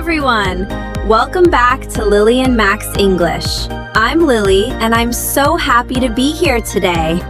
everyone! Welcome back to Lily and Max English. I'm Lily, and I'm so happy to be here today.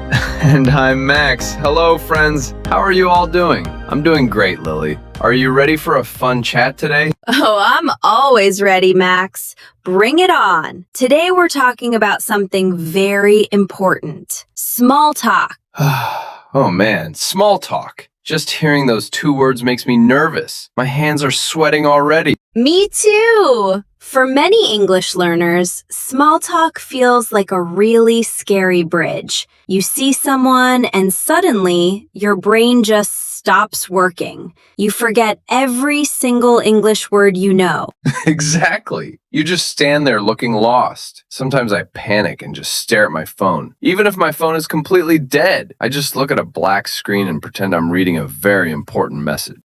And I'm Max. Hello, friends. How are you all doing? I'm doing great, Lily. Are you ready for a fun chat today? Oh, I'm always ready, Max. Bring it on. Today we're talking about something very important. Small talk. Oh man, small talk. Just hearing those two words makes me nervous. My hands are sweating already. Me too! For many English learners, small talk feels like a really scary bridge. You see someone and suddenly your brain just stops working. You forget every single English word you know. Exactly. You just stand there looking lost. Sometimes I panic and just stare at my phone. Even if my phone is completely dead, I just look at a black screen and pretend I'm reading a very important message.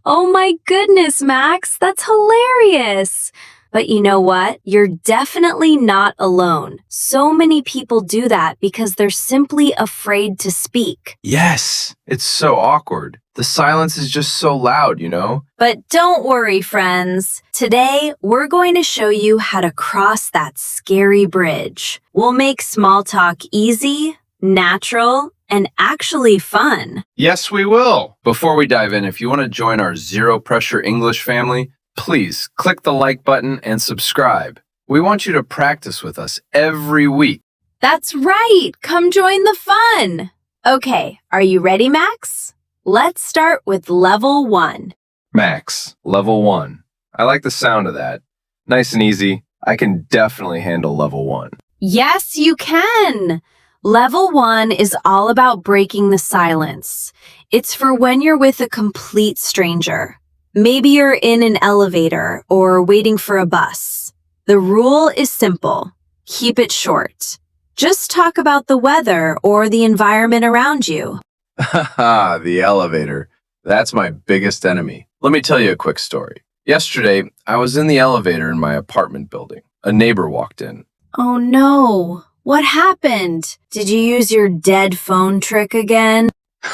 Oh my goodness, Max, that's hilarious. But you know what? You're definitely not alone. So many people do that because they're simply afraid to speak. Yes, it's so awkward. The silence is just so loud, you know? But don't worry, friends. Today, we're going to show you how to cross that scary bridge. We'll make small talk easy, natural, and actually fun. Yes, we will. Before we dive in, if you want to join our Zero Pressure English family, please click the like button and subscribe. We want you to practice with us every week. That's right. Come join the fun. Okay, are you ready, Max? Let's start with level 1. Max, level 1. I like the sound of that. Nice and easy. I can definitely handle level 1. Yes, you can. Level 1 is all about breaking the silence. It's for when you're with a complete stranger. Maybe you're in an elevator or waiting for a bus. The rule is simple. Keep it short. Just talk about the weather or the environment around you. Haha, the elevator. That's my biggest enemy. Let me tell you a quick story. Yesterday, I was in the elevator in my apartment building. A neighbor walked in. Oh no. What happened? Did you use your dead phone trick again?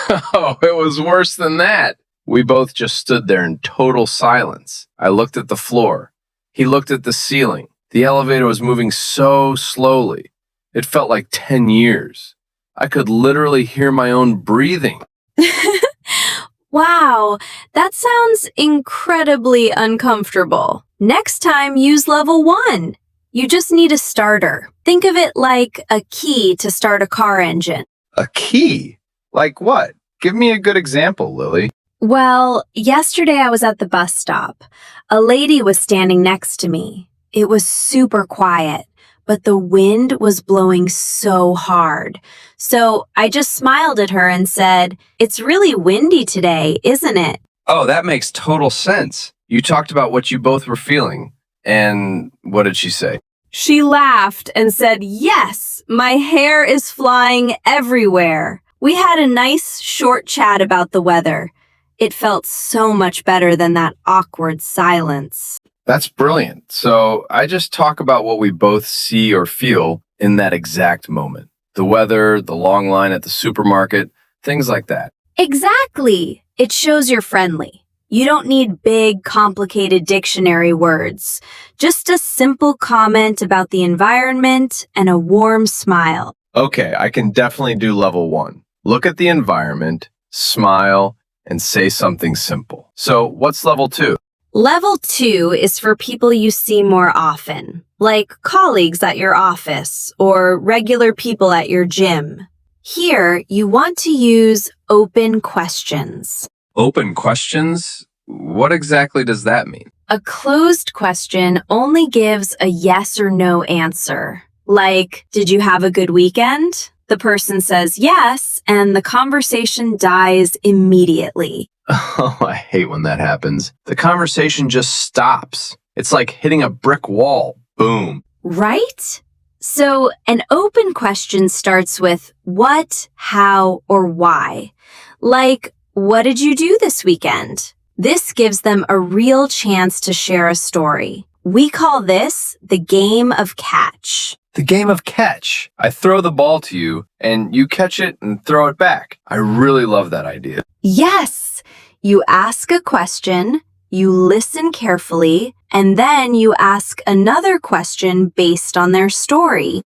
Oh, it was worse than that. We both just stood there in total silence. I looked at the floor. He looked at the ceiling. The elevator was moving so slowly. It felt like 10 years. I could literally hear my own breathing. Wow, that sounds incredibly uncomfortable. Next time, use level 1. You just need a starter. Think of it like a key to start a car engine. A key? Like what? Give me a good example, Lily. Well, yesterday I was at the bus stop. A lady was standing next to me. It was super quiet, but the wind was blowing so hard. So I just smiled at her and said, "It's really windy today, isn't it?" Oh, that makes total sense. You talked about what you both were feeling. And what did she say? She laughed and said, "Yes, my hair is flying everywhere." We had a nice short chat about the weather. It felt so much better than that awkward silence. That's brilliant. So I just talk about what we both see or feel in that exact moment. The weather, the long line at the supermarket, things like that. Exactly. It shows you're friendly. You don't need big, complicated dictionary words. Just a simple comment about the environment and a warm smile. Okay, I can definitely do level 1. Look at the environment, smile, and say something simple. So what's level 2? Level 2 is for people you see more often, like colleagues at your office or regular people at your gym. Here, you want to use open questions. Open questions? What exactly does that mean? A closed question only gives a yes or no answer. Like, "Did you have a good weekend?" The person says yes, and the conversation dies immediately. Oh, I hate when that happens. The conversation just stops. It's like hitting a brick wall. Boom. Right? So, an open question starts with what, how, or why. Like, "What did you do this weekend?" This gives them a real chance to share a story. We call this the game of catch. The game of catch. I throw the ball to you, and you catch it and throw it back. I really love that idea. Yes! You ask a question, You listen carefully, and then you ask another question based on their story.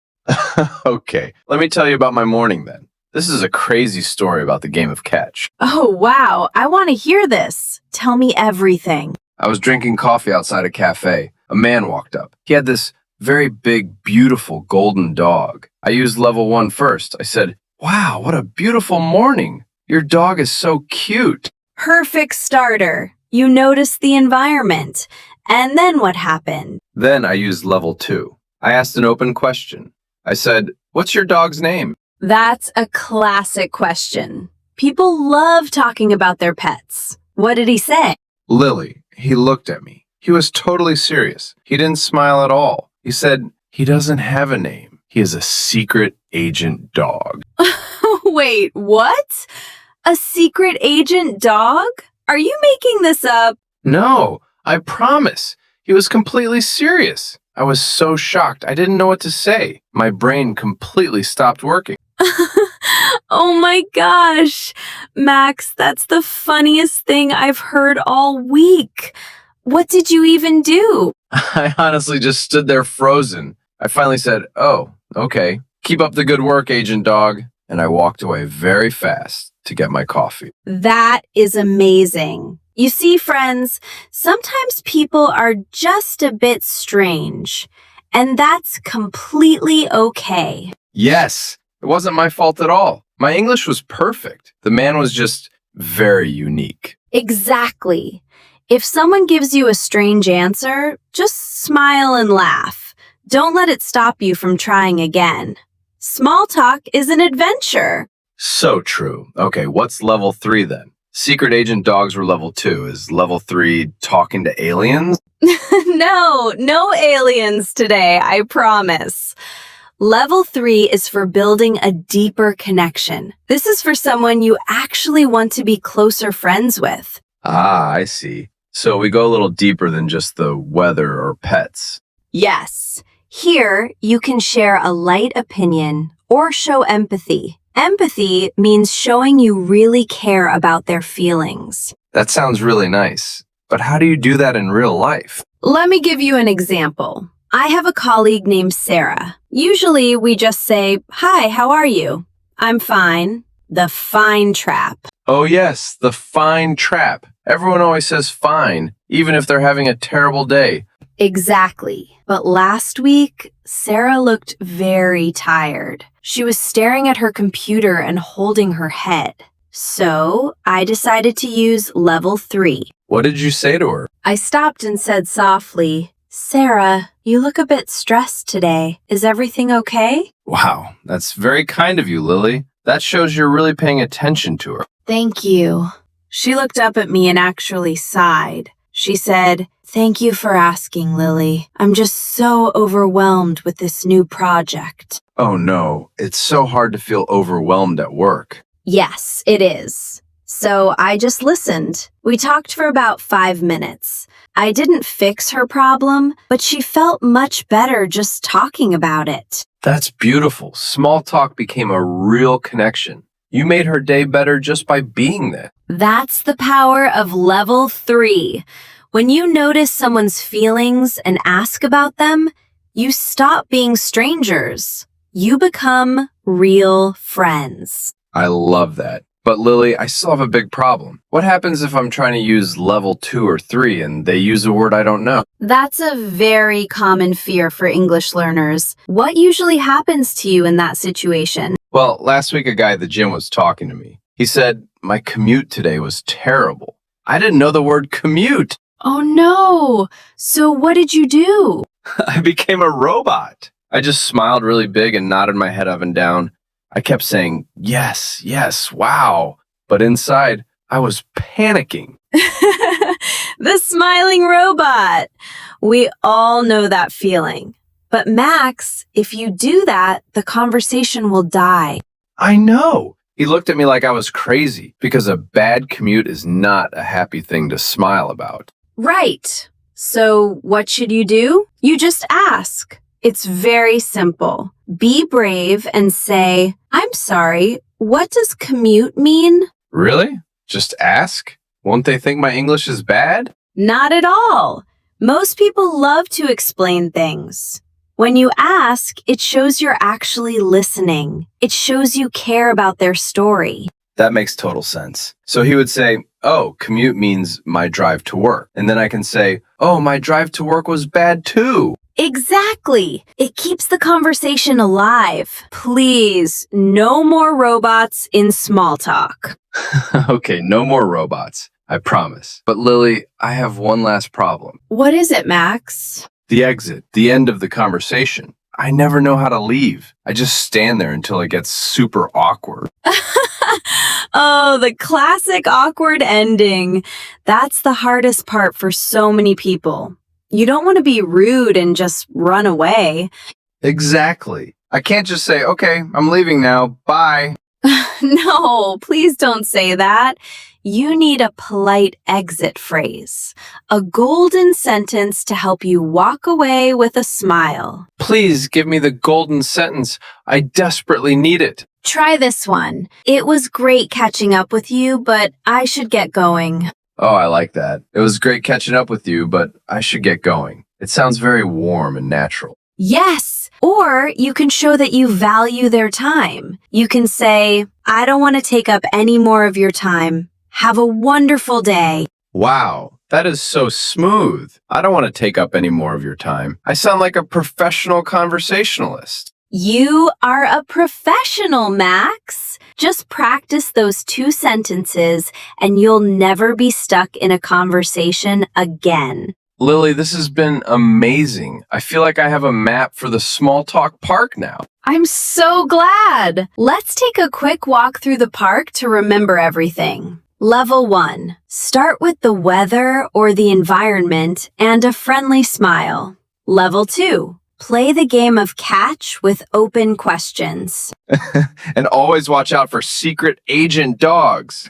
Okay, let me tell you about my morning then. This is a crazy story about the game of catch. Oh, wow. I want to hear this. Tell me everything. I was drinking coffee outside a cafe. A man walked up. He had this very big, beautiful golden dog. I used level 1 first. I said, "Wow, what a beautiful morning. Your dog is so cute." Perfect starter. You noticed the environment. And then what happened? Then I used level 2. I asked an open question. I said, "What's your dog's name?" That's a classic question. People love talking about their pets. What did he say? Lily. He looked at me. He was totally serious. He didn't smile at all. He said, "He doesn't have a name. He is a secret agent dog." Wait, what? A secret agent dog? Are you making this up? No, I promise. He was completely serious. I was so shocked. I didn't know what to say. My brain completely stopped working. Oh my gosh. Max, that's the funniest thing I've heard all week. What did you even do? I honestly just stood there frozen. I finally said, "Oh, okay. Keep up the good work, agent dog." And I walked away very fast to get my coffee. That is amazing. You see, friends, sometimes people are just a bit strange, and that's completely okay. Yes, it wasn't my fault at all. My English was perfect. The man was just very unique. Exactly. If someone gives you a strange answer, just smile and laugh. Don't let it stop you from trying again. Small talk is an adventure. So true. Okay, what's level 3 then? Secret agent dogs were level 2. Is level 3 talking to aliens? No aliens today, I promise. Level 3 is for building a deeper connection. This is for someone you actually want to be closer friends with. Ah, I see. So we go a little deeper than just the weather or pets. Yes. Here, you can share a light opinion or show empathy. Empathy means showing you really care about their feelings. That sounds really nice. But how do you do that in real life? Let me give you an example. I have a colleague named Sarah. Usually, we just say, "Hi, how are you?" "I'm fine." The fine trap. Oh yes, the fine trap. Everyone always says fine, even if they're having a terrible day. Exactly. But last week, Sarah looked very tired. She was staring at her computer and holding her head. So I decided to use level 3. What did you say to her? I stopped and said softly, "Sarah, you look a bit stressed today. Is everything okay?" Wow, that's very kind of you, Lily. That shows you're really paying attention to her. "Thank you." She looked up at me and actually sighed. She said, "Thank you for asking, Lily. I'm just so overwhelmed with this new project." Oh no, it's so hard to feel overwhelmed at work. Yes, it is. So I just listened. We talked for about 5 minutes. I didn't fix her problem, but she felt much better just talking about it. That's beautiful. Small talk became a real connection. You made her day better just by being there. That's the power of level 3. When you notice someone's feelings and ask about them, you stop being strangers. You become real friends. I love that. But Lily, I still have a big problem. What happens if I'm trying to use level 2 or 3 and they use a word I don't know? That's a very common fear for English learners. What usually happens to you in that situation? Well, last week a guy at the gym was talking to me. He said, "My commute today was terrible." I didn't know the word commute. Oh no! So what did you do? I became a robot. I just smiled really big and nodded my head up and down. I kept saying, "Yes, yes, wow." But inside, I was panicking. The smiling robot. We all know that feeling. But Max, if you do that, the conversation will die. I know. He looked at me like I was crazy because a bad commute is not a happy thing to smile about. Right. So what should you do? You just ask. It's very simple. Be brave and say, "I'm sorry, what does commute mean?" Really? Just ask? Won't they think my English is bad? Not at all. Most people love to explain things. When you ask, it shows you're actually listening. It shows you care about their story. That makes total sense. So he would say, oh, commute means my drive to work. And then I can say, oh, my drive to work was bad too. Exactly. It keeps the conversation alive. Please, no more robots in small talk. Okay, no more robots. I promise. But Lily, I have one last problem. What is it, Max? The exit, the end of the conversation. I never know how to leave. I just stand there until it gets super awkward. Oh, the classic awkward ending. That's the hardest part for so many people. You don't want to be rude and just run away. Exactly. I can't just say, okay, I'm leaving now. Bye. No, please don't say that. You need a polite exit phrase, a golden sentence to help you walk away with a smile. Please give me the golden sentence. I desperately need it. Try this one. It was great catching up with you, but I should get going. Oh, I like that. It was great catching up with you, but I should get going. It sounds very warm and natural. Yes, or you can show that you value their time. You can say, I don't want to take up any more of your time. Have a wonderful day. Wow, that is so smooth. I don't want to take up any more of your time. I sound like a professional conversationalist. You are a professional, Max. Just practice those 2 sentences and you'll never be stuck in a conversation again. Lily, this has been amazing. I feel like I have a map for the small talk park now. I'm so glad. Let's take a quick walk through the park to remember everything. Level 1. Start with the weather or the environment and a friendly smile. Level 2. Play the game of catch with open questions. And always watch out for secret agent dogs.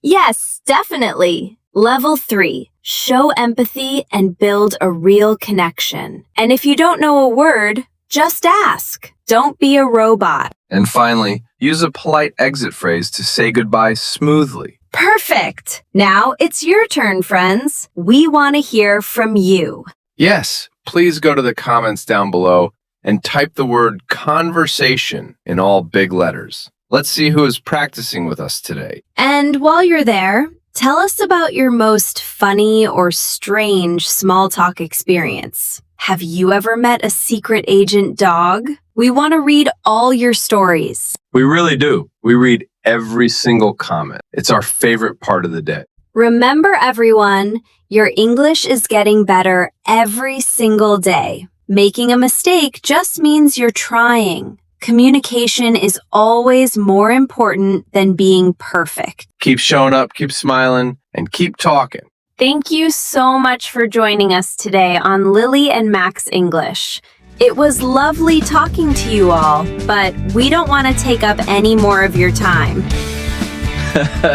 Yes, definitely. Level 3. Show empathy and build a real connection. And if you don't know a word, just ask. Don't be a robot. And finally, use a polite exit phrase to say goodbye smoothly. Perfect. Now it's your turn, friends. We want to hear from you. Yes, please go to the comments down below and type the word conversation in all big letters. Let's see who is practicing with us today. And while you're there, tell us about your most funny or strange small talk experience. Have you ever met a secret agent dog? We want to read all your stories. We really do. We read every single comment. It's our favorite part of the day. Remember, everyone, your English is getting better every single day. Making a mistake just means you're trying. Communication is always more important than being perfect. Keep showing up, keep smiling, and keep talking. Thank you so much for joining us today on Lily and Max English. It was lovely talking to you all, but we don't want to take up any more of your time.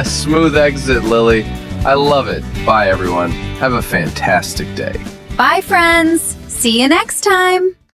Smooth exit, Lily. I love it. Bye, everyone. Have a fantastic day. Bye, friends. See you next time.